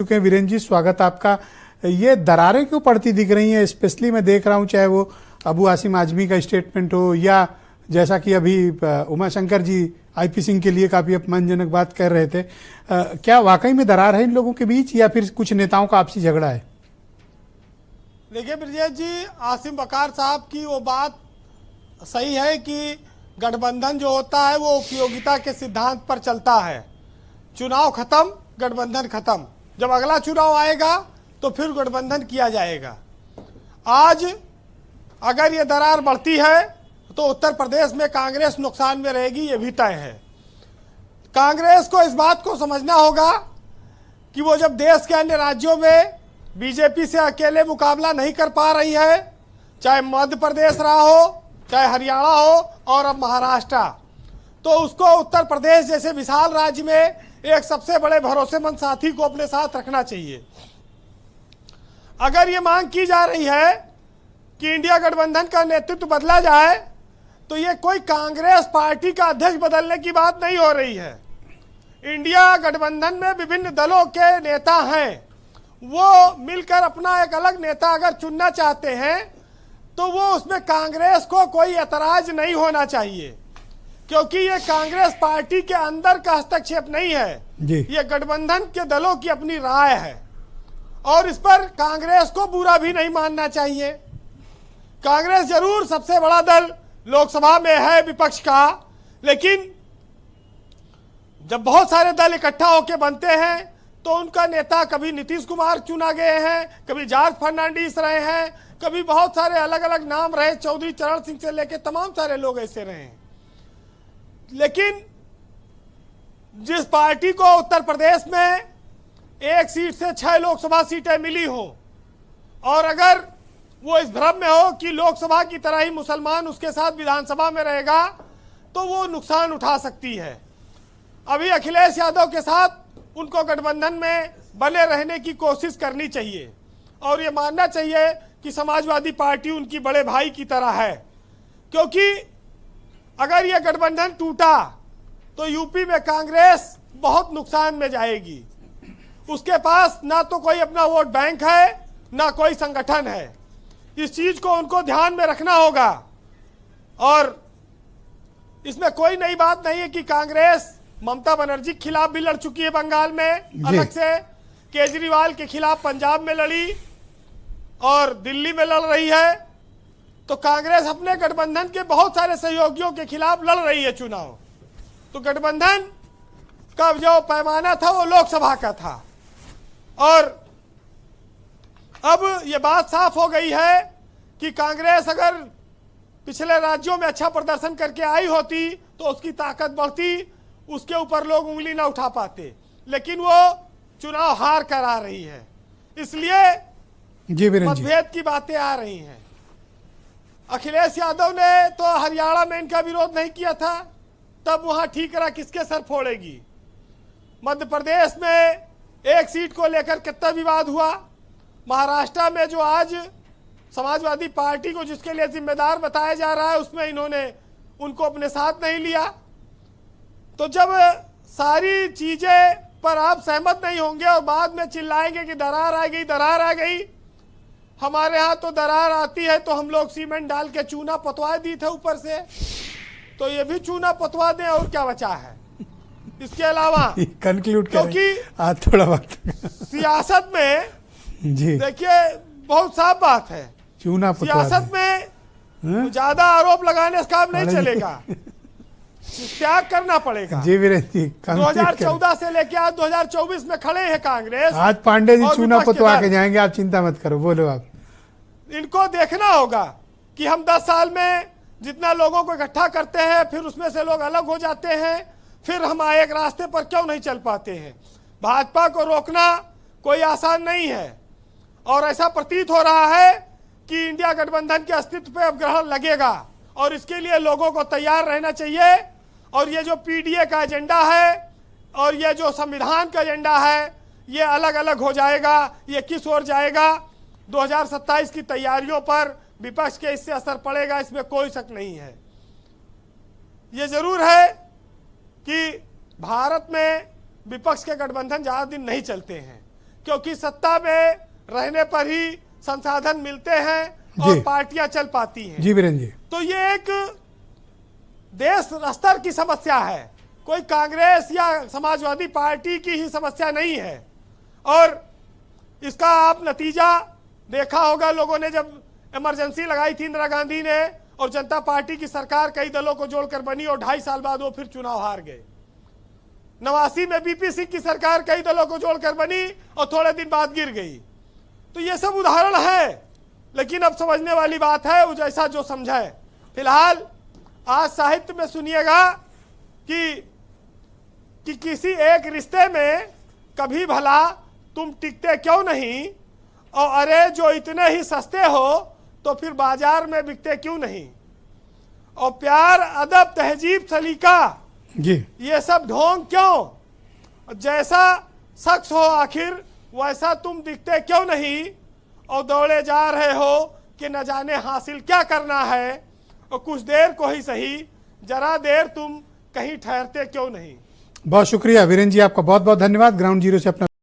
चुके हैं। वीरेंद्र जी, स्वागत आपका। ये दरारें क्यों पड़ती दिख रही हैं? स्पेशली मैं देख रहा हूं, चाहे वो अबू आसिम आजमी का स्टेटमेंट हो या जैसा कि अभी उमाशंकर जी आईपी सिंह के लिए काफी अपमानजनक बात कर रहे थे। क्या वाकई में दरार है इन लोगों के बीच या फिर कुछ नेताओं का आपसी झगड़ा है? देखिए ब्रजेश जी, आसिम बकार साहब की वो बात सही है कि गठबंधन जो होता है वो उपयोगिता के सिद्धांत पर चलता है। चुनाव खत्म, गठबंधन खत्म। जब अगला चुनाव आएगा तो फिर गठबंधन किया जाएगा। आज अगर ये दरार बढ़ती है तो उत्तर प्रदेश में कांग्रेस नुकसान में रहेगी, ये भी तय है। कांग्रेस को इस बात को समझना होगा कि वो जब देश के अन्य राज्यों में बीजेपी से अकेले मुकाबला नहीं कर पा रही है, चाहे मध्य प्रदेश रहा हो, चाहे हरियाणा हो और अब महाराष्ट्र, तो उसको उत्तर प्रदेश जैसे विशाल राज्य में एक सबसे बड़े भरोसेमंद साथी को अपने साथ रखना चाहिए। अगर ये मांग की जा रही है कि इंडिया गठबंधन का नेतृत्व बदला जाए, तो ये कोई कांग्रेस पार्टी का अध्यक्ष बदलने की बात नहीं हो रही है। इंडिया गठबंधन में विभिन्न दलों के नेता हैं, वो मिलकर अपना एक अलग नेता अगर चुनना चाहते हैं तो वो उसमें कांग्रेस को कोई एतराज नहीं होना चाहिए, क्योंकि ये कांग्रेस पार्टी के अंदर का हस्तक्षेप नहीं है जी। ये गठबंधन के दलों की अपनी राय है और इस पर कांग्रेस को बुरा भी नहीं मानना चाहिए। कांग्रेस जरूर सबसे बड़ा दल लोकसभा में है विपक्ष का, लेकिन जब बहुत सारे दल इकट्ठा होकर बनते हैं तो उनका नेता कभी नीतीश कुमार चुना गए हैं, कभी जॉर्ज फर्नांडिस रहे हैं, कभी बहुत सारे अलग अलग नाम रहे, चौधरी चरण सिंह से लेकर तमाम सारे लोग ऐसे रहे हैं। लेकिन जिस पार्टी को उत्तर प्रदेश में एक सीट से 6 लोकसभा सीटें मिली हो और अगर वो इस भ्रम में हो कि लोकसभा की तरह ही मुसलमान उसके साथ विधानसभा में रहेगा, तो वो नुकसान उठा सकती है। अभी अखिलेश यादव के साथ उनको गठबंधन में बने रहने की कोशिश करनी चाहिए और ये मानना चाहिए कि समाजवादी पार्टी उनकी बड़े भाई की तरह है, क्योंकि अगर ये गठबंधन टूटा तो यूपी में कांग्रेस बहुत नुकसान में जाएगी। उसके पास ना तो कोई अपना वोट बैंक है, ना कोई संगठन है। इस चीज को उनको ध्यान में रखना होगा और इसमें कोई नई बात नहीं है कि कांग्रेस ममता बनर्जी के खिलाफ भी लड़ चुकी है बंगाल में अलग से, केजरीवाल के खिलाफ पंजाब में लड़ी और दिल्ली में लड़ रही है। तो कांग्रेस अपने गठबंधन के बहुत सारे सहयोगियों के खिलाफ लड़ रही है चुनाव। तो गठबंधन का जो पैमाना था वो लोकसभा का था और अब ये बात साफ हो गई है कि कांग्रेस अगर पिछले राज्यों में अच्छा प्रदर्शन करके आई होती तो उसकी ताकत बढ़ती, उसके ऊपर लोग उंगली ना उठा पाते, लेकिन वो चुनाव हार कर आ रही है, इसलिए मतभेद की बातें आ रही हैं। अखिलेश यादव ने तो हरियाणा में इनका विरोध नहीं किया था, तब वहां ठीकरा किसके सर फोड़ेगी। मध्य प्रदेश में एक सीट को लेकर कितना विवाद हुआ, महाराष्ट्र में जो आज समाजवादी पार्टी को जिसके लिए जिम्मेदार बताया जा रहा है उसमें इन्होंने उनको अपने साथ नहीं लिया। तो जब सारी चीजें पर आप सहमत नहीं होंगे और बाद में चिल्लाएंगे कि दरार आ गई, दरार आ गई, हमारे यहाँ तो दरार आती है तो हम लोग सीमेंट डाल के चूना पतवा दी थे ऊपर से, तो ये भी चूना पतवा दें और क्या बचा है इसके अलावा। कंक्लूड क्योंकि थोड़ा वक्त सियासत में जी देखिए बहुत साफ बात है, चूना सियासत में ज्यादा आरोप लगाने से काम नहीं चलेगा, त्याग करना पड़ेगा। जी वीरेंद्र जी, 2014 से लेके आज 2024 में खड़े हैं कांग्रेस। आज पांडे जी चूना पतवा के जाएंगे, आप चिंता मत करो, बोलो आप। इनको देखना होगा कि हम 10 साल में जितना लोगों को इकट्ठा करते हैं फिर उसमें से लोग अलग हो जाते हैं, फिर हम एक रास्ते पर क्यों नहीं चल पाते हैं। भाजपा को रोकना कोई आसान नहीं है और ऐसा प्रतीत हो रहा है कि इंडिया गठबंधन के अस्तित्व पे अब ग्रहण लगेगा और इसके लिए लोगों को तैयार रहना चाहिए। और ये जो पीडीए का एजेंडा है और ये जो संविधान का एजेंडा है ये अलग अलग हो जाएगा, ये किस ओर जाएगा। 2027 की तैयारियों पर विपक्ष के इससे असर पड़ेगा, इसमें कोई शक नहीं है। ये जरूर है कि भारत में विपक्ष के गठबंधन ज्यादा दिन नहीं चलते हैं, क्योंकि सत्ता में रहने पर ही संसाधन मिलते हैं और जी। पार्टियां चल पाती हैं। जी वीरेंद्र जी, तो ये एक देश स्तर की समस्या है, कोई कांग्रेस या समाजवादी पार्टी की ही समस्या नहीं है। और इसका आप नतीजा देखा होगा, लोगों ने जब इमरजेंसी लगाई थी इंदिरा गांधी ने और जनता पार्टी की सरकार कई दलों को जोड़कर बनी और 2.5 साल बाद वो फिर चुनाव हार गए। 89 में बीपी सिंह की सरकार कई दलों को जोड़कर बनी और थोड़े दिन बाद गिर गई। तो ये सब उदाहरण है, लेकिन अब समझने वाली बात है वो जैसा जो समझे। फिलहाल आज साहित्य में सुनिएगा कि किसी एक रिश्ते में कभी भला तुम टिकते क्यों नहीं, और अरे जो इतने ही सस्ते हो तो फिर बाजार में बिकते क्यों नहीं। और प्यार, अदब, तहजीब, सलीका, जी ये सब ढोंग क्यों। जैसा शख्स हो आखिर वैसा तुम दिखते क्यों नहीं, और दौड़े जा रहे हो कि न जाने हासिल क्या करना है, और कुछ देर को ही सही जरा देर तुम कहीं ठहरते क्यों नहीं। बहुत शुक्रिया वीरेंद्र जी, आपका बहुत बहुत धन्यवाद। ग्राउंड जीरो से अपना